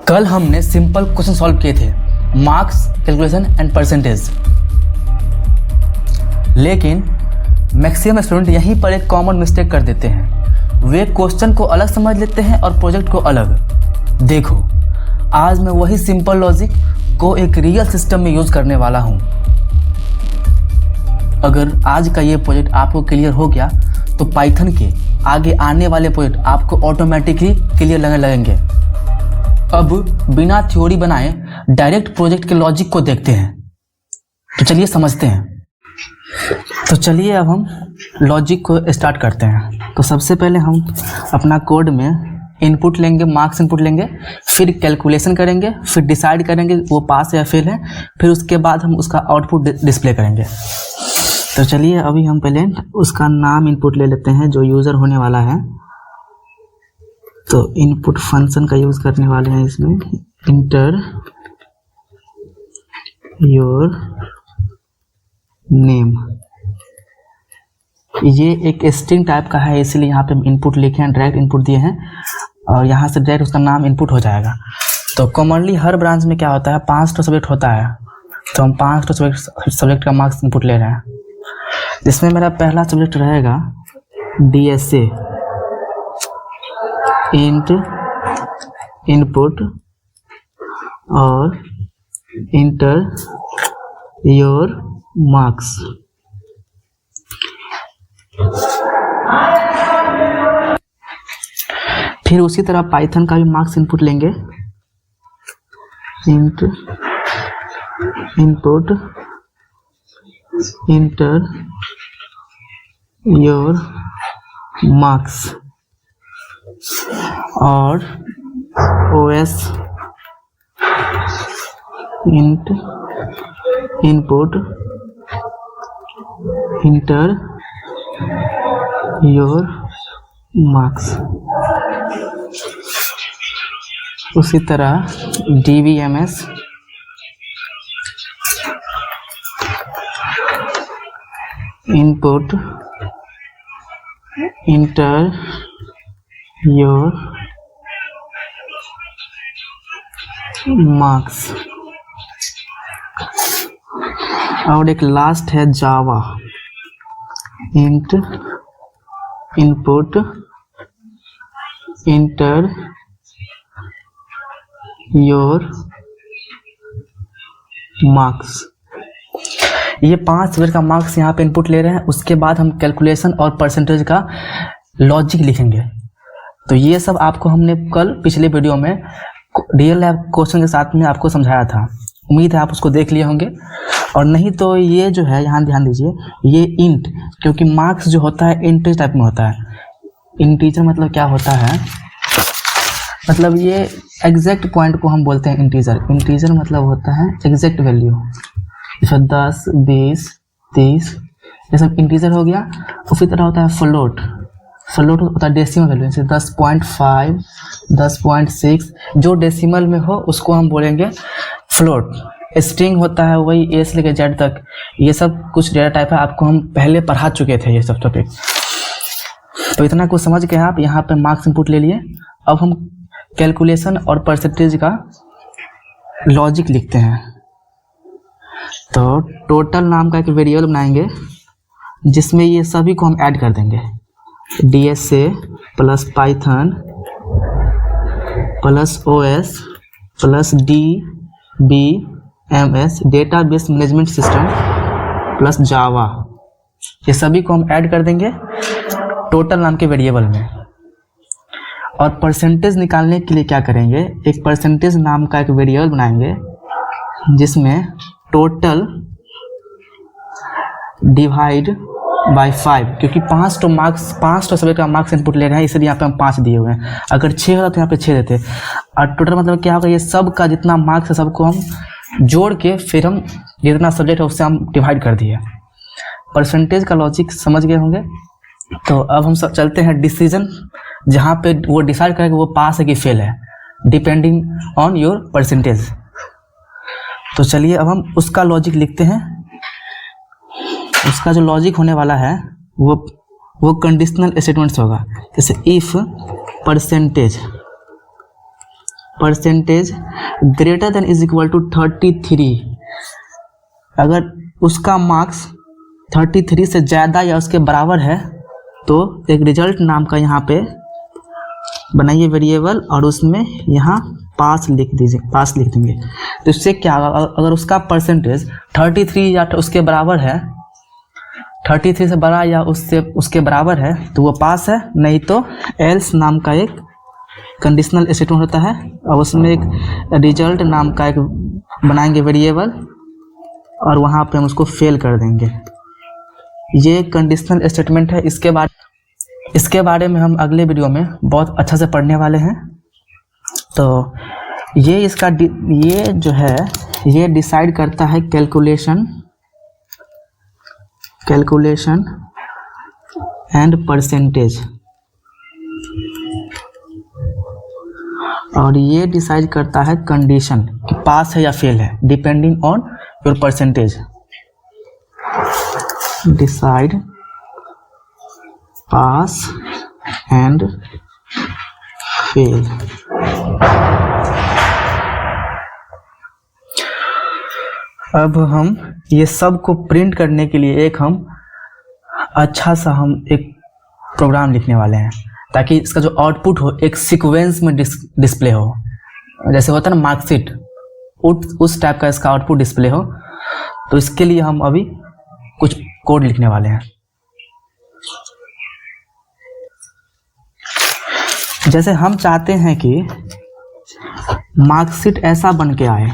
कल हमने simple question solve किए थे, मार्क्स, कैलकुलेशन एंड परसेंटेज। लेकिन मैक्सिमम स्टूडेंट यहीं पर एक कॉमन मिस्टेक कर देते हैं। वे क्वेश्चन को अलग समझ लेते हैं और प्रोजेक्ट को अलग। देखो, आज मैं वही सिंपल लॉजिक को एक रियल सिस्टम में यूज करने वाला हूँ। अगर आज का ये प्रोजेक्ट आपको क्लियर हो गया तो पाइथन के आगे आने वाले प्रोजेक्ट आपको ऑटोमेटिकली क्लियर लगने लगेंगे। अब बिना थ्योरी बनाए डायरेक्ट प्रोजेक्ट के लॉजिक को देखते हैं। तो चलिए समझते हैं। तो चलिए अब हम लॉजिक को स्टार्ट करते हैं। तो सबसे पहले हम अपना कोड में इनपुट लेंगे, मार्क्स इनपुट लेंगे, फिर कैलकुलेशन करेंगे, फिर डिसाइड करेंगे वो पास या फेल है, फिर उसके बाद हम उसका आउटपुट डिस्प्ले करेंगे। तो चलिए अभी हम पहले उसका नाम इनपुट ले लेते हैं जो यूज़र होने वाला है। तो इनपुट फंक्शन का यूज़ करने वाले हैं इसमें। इंटर योर नेम, ये एक स्ट्रिंग टाइप का है, इसलिए यहाँ पे हम इनपुट लिखे हैं, डायरेक्ट इनपुट दिए हैं और यहाँ से डायरेक्ट उसका नाम इनपुट हो जाएगा। तो कॉमनली हर ब्रांच में क्या होता है, 5 सब्जेक्ट होता है। तो हम 5 सब्जेक्ट का मार्क्स इनपुट ले रहे हैं। जिसमें मेरा पहला सब्जेक्ट रहेगा DSA, इंट इनपुट और इंटर योर मार्क्स। फिर उसी तरह पाइथन का भी मार्क्स इनपुट लेंगे। Int input enter your marks और OS int input enter your marks. उसी तरह DBMS input enter your marks. और एक लास्ट है Java, int input enter your marks. ये 5 सब्जेक्ट का मार्क्स यहाँ पे इनपुट ले रहे हैं। उसके बाद हम कैलकुलेशन और परसेंटेज का लॉजिक लिखेंगे। तो ये सब आपको हमने कल पिछले वीडियो में रियल लाइफ क्वेश्चन के साथ में आपको समझाया था। उम्मीद है आप उसको देख लिए होंगे, और नहीं तो ये जो है यहाँ ध्यान दीजिए, ये इंट, क्योंकि मार्क्स जो होता है इंटीजर टाइप में होता है। इंटीजर मतलब क्या होता है, मतलब ये एग्जैक्ट पॉइंट को हम बोलते हैं इंटीजर। इंटीजर मतलब होता है एग्जैक्ट वैल्यू, जैसे 10, 20, 30, ये सब इंटीजर हो गया। उसी तरह होता है फ्लोट। फ्लोट होता है डेसिमल वैल्यू, जैसे 10.5, 10.6, जो डेसिमल में हो उसको हम बोलेंगे फ्लोट। स्ट्रिंग होता है वही A से लेकर Z तक, ये सब कुछ डेटा टाइप है, आपको हम पहले पढ़ा चुके थे ये सब टॉपिक। तो इतना कुछ समझ के आप यहाँ पे मार्क्स इनपुट ले लिए। अब हम कैलकुलेशन और परसेंटेज का लॉजिक लिखते हैं। तो टोटल नाम का एक वेरिएबल बनाएंगे जिसमें ये सभी को हम ऐड कर देंगे। DSA plus Python plus OS plus DBMS database management system plus Java, ये सभी को हम ऐड कर देंगे टोटल नाम के वेरिएबल में। और परसेंटेज निकालने के लिए क्या करेंगे, एक परसेंटेज नाम का एक वेरिएबल बनाएंगे जिसमें टोटल डिवाइड बाय 5, क्योंकि 5 सब्जेक्ट का मार्क्स इनपुट ले रहे हैं, इसलिए यहाँ पे हम 5 दिए हुए हैं। अगर 6 होता तो यहाँ पे 6 देते। और टोटल मतलब क्या होगा, ये सब का जितना मार्क्स है सबको हम जोड़ के फिर हम जितना सब्जेक्ट है उससे हम डिवाइड कर दिए। परसेंटेज का लॉजिक समझ गए होंगे। तो अब हम सब चलते हैं डिसीजन, जहाँ पे वो डिसाइड करेगा वो पास है कि फेल है, डिपेंडिंग ऑन योर परसेंटेज। तो चलिए अब हम उसका लॉजिक लिखते हैं। उसका जो लॉजिक होने वाला है वो कंडीशनल स्टेटमेंट्स होगा। जैसे if percentage percentage greater than is equal to 33, अगर उसका मार्क्स 33 से ज़्यादा या उसके बराबर है तो एक रिजल्ट नाम का यहाँ पे बनाइए वेरिएबल और उसमें यहाँ पास लिख दीजिए, पास लिख देंगे। तो इससे क्या होगा, अगर उसका परसेंटेज 33 या उसके बराबर है, 33 से बड़ा या उसके बराबर है तो वो पास है, नहीं तो एल्स नाम का एक कंडीशनल स्टेटमेंट होता है और उसमें एक रिजल्ट नाम का एक बनाएंगे वेरिएबल और वहाँ पे हम उसको फेल कर देंगे। ये कंडीशनल स्टेटमेंट है। इसके बारे में हम अगले वीडियो में बहुत अच्छा से पढ़ने वाले हैं। तो ये जो है ये डिसाइड करता है कैलकुलेशन एंड परसेंटेज, और ये डिसाइड करता है कंडीशन कि पास है या फेल है, depending on your percentage. Decide pass and fail. अब हम ये सब को प्रिंट करने के लिए एक प्रोग्राम लिखने वाले हैं ताकि इसका जो आउटपुट हो एक सीक्वेंस में डिस्प्ले हो, जैसे होता है ना मार्कशीट, उस टाइप का इसका आउटपुट डिस्प्ले हो। तो इसके लिए हम अभी कुछ कोड लिखने वाले हैं। जैसे हम चाहते हैं कि मार्कशीट ऐसा बन के आए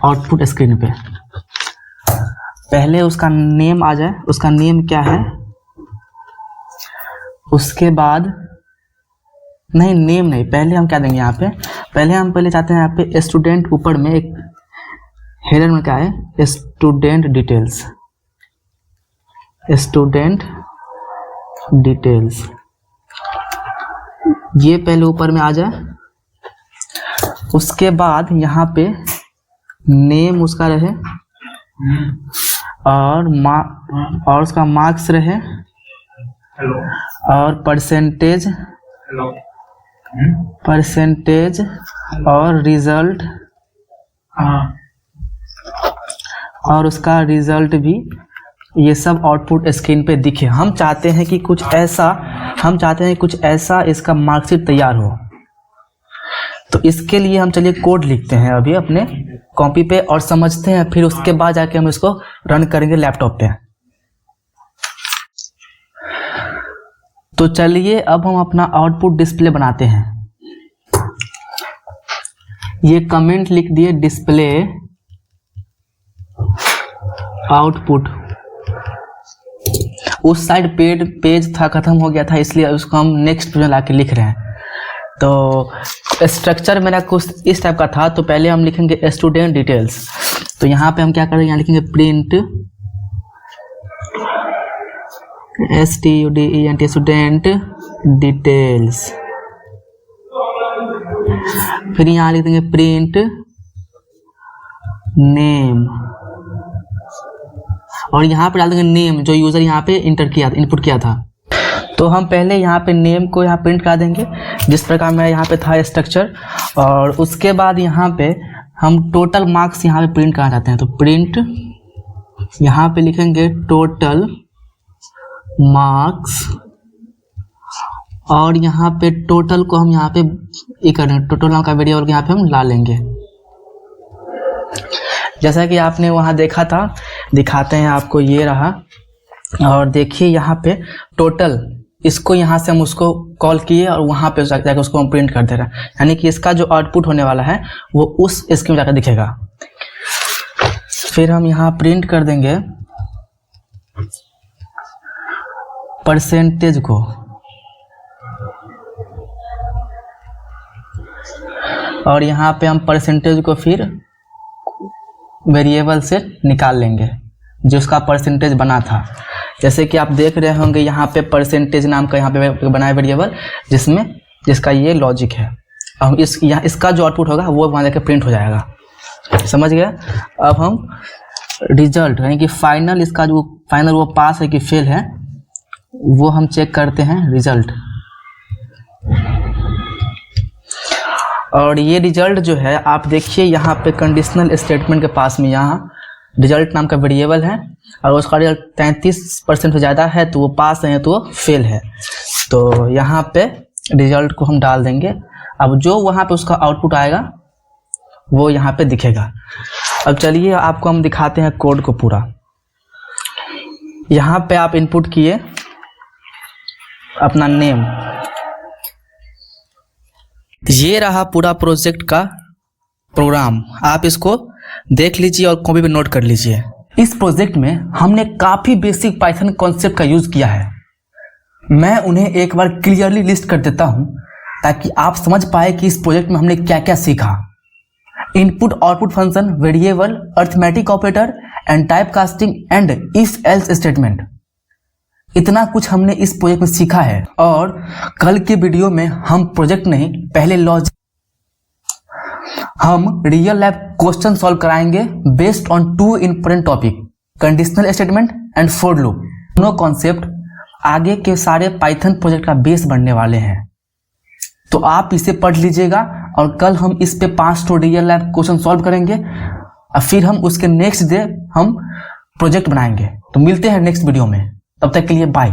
आउटपुट स्क्रीन पे, पहले उसका नेम आ जाए, उसका नेम क्या है, उसके बाद नहीं नेम नहीं, पहले हम क्या देंगे यहाँ पे, पहले चाहते हैं यहाँ पे स्टूडेंट, ऊपर में एक हेडर में क्या है स्टूडेंट डिटेल्स, ये पहले ऊपर में आ जाए। उसके बाद यहाँ पे नेम उसका रहे और उसका मार्क्स रहे और परसेंटेज और रिजल्ट और उसका रिजल्ट भी, ये सब आउटपुट स्क्रीन पे दिखे। हम चाहते हैं कि कुछ ऐसा इसका मार्कशीट तैयार हो। तो इसके लिए हम चलिए कोड लिखते हैं अभी अपने कॉपी पे और समझते हैं, फिर उसके बाद जाके हम इसको रन करेंगे लैपटॉप पे। तो चलिए अब हम अपना आउटपुट डिस्प्ले बनाते हैं। ये कमेंट लिख दिए डिस्प्ले आउटपुट। उस साइड पेज था, खत्म हो गया था, इसलिए उसको हम नेक्स्ट पेज ला के लिख रहे हैं। तो स्ट्रक्चर मेरा कुछ इस टाइप का था। तो पहले हम लिखेंगे स्टूडेंट डिटेल्स। तो यहाँ पे हम क्या करेंगे, यहाँ लिखेंगे प्रिंट STUDENT स्टूडेंट डिटेल्स। फिर यहाँ लिख देंगे प्रिंट नेम, और यहाँ पे डाल देंगे नेम जो यूजर यहाँ पे इनपुट किया था। तो हम पहले यहाँ पे नेम को यहाँ प्रिंट करा देंगे जिस प्रकार मेरा यहाँ पे था स्ट्रक्चर, और उसके बाद यहाँ पे हम टोटल मार्क्स यहाँ पे प्रिंट करना चाहते हैं। तो प्रिंट यहाँ पे लिखेंगे टोटल मार्क्स, और यहाँ पे टोटल को हम यहाँ पे टोटल नाम का वेरिएबल यहाँ पे हम ला लेंगे। जैसा कि आपने वहाँ देखा था, दिखाते हैं आपको, ये रहा। और देखिए यहाँ पे टोटल, इसको यहाँ से हम उसको कॉल किए और वहाँ पे जाकर उसको हम प्रिंट कर दे रहे हैं, यानी कि इसका जो आउटपुट होने वाला है वो उस स्क्रीन में जाकर दिखेगा। फिर हम यहाँ प्रिंट कर देंगे परसेंटेज को, और यहाँ पे हम परसेंटेज को फिर वेरिएबल से निकाल लेंगे जो उसका परसेंटेज बना था। जैसे कि आप देख रहे होंगे यहाँ पे परसेंटेज नाम का यहाँ पे बनाया वेरिएबल जिसका ये लॉजिक है। अब इसका जो आउटपुट होगा वो वहाँ जाकर प्रिंट हो जाएगा। समझ गया। अब हम रिजल्ट यानी कि फाइनल, इसका जो फाइनल वो पास है कि फेल है वो हम चेक करते हैं रिजल्ट। और ये रिजल्ट जो है आप देखिए यहाँ पे कंडीशनल स्टेटमेंट के पास में यहाँ रिजल्ट नाम का वेरिएबल है और उसका रिजल्ट 33% से ज़्यादा है तो वो पास है तो वो फेल है। तो यहाँ पे रिजल्ट को हम डाल देंगे। अब जो वहाँ पे उसका आउटपुट आएगा वो यहाँ पे दिखेगा। अब चलिए आपको हम दिखाते हैं कोड को पूरा। यहाँ पे आप इनपुट किए अपना नेम, ये रहा पूरा प्रोजेक्ट का प्रोग्राम। आप इसको देख लीजिए और कॉपी पे नोट कर लीजिए। इस प्रोजेक्ट में हमने काफ़ी बेसिक पाइथन कॉन्सेप्ट का यूज़ किया है। मैं उन्हें एक बार क्लियरली लिस्ट कर देता हूं ताकि आप समझ पाए कि इस प्रोजेक्ट में हमने क्या क्या सीखा। Input output function, variable, arithmetic operator and type casting and if else statement, इतना कुछ हमने इस प्रोजेक्ट में सीखा है। और कल के वीडियो में हम प्रोजेक्ट नहीं, पहले लॉजिक, हम रियल लाइफ क्वेश्चन सॉल्व कराएंगे based on 2 important topic, conditional statement and for loop. दोनों कॉन्सेप्ट आगे के सारे पाइथन प्रोजेक्ट का बेस बनने वाले हैं। तो आप इसे पढ़ लीजिएगा और कल हम इस पे 5 रियल लाइफ क्वेश्चन सॉल्व करेंगे और फिर हम उसके नेक्स्ट डे हम प्रोजेक्ट बनाएंगे। तो मिलते हैं नेक्स्ट वीडियो में, तब तक के लिए बाय।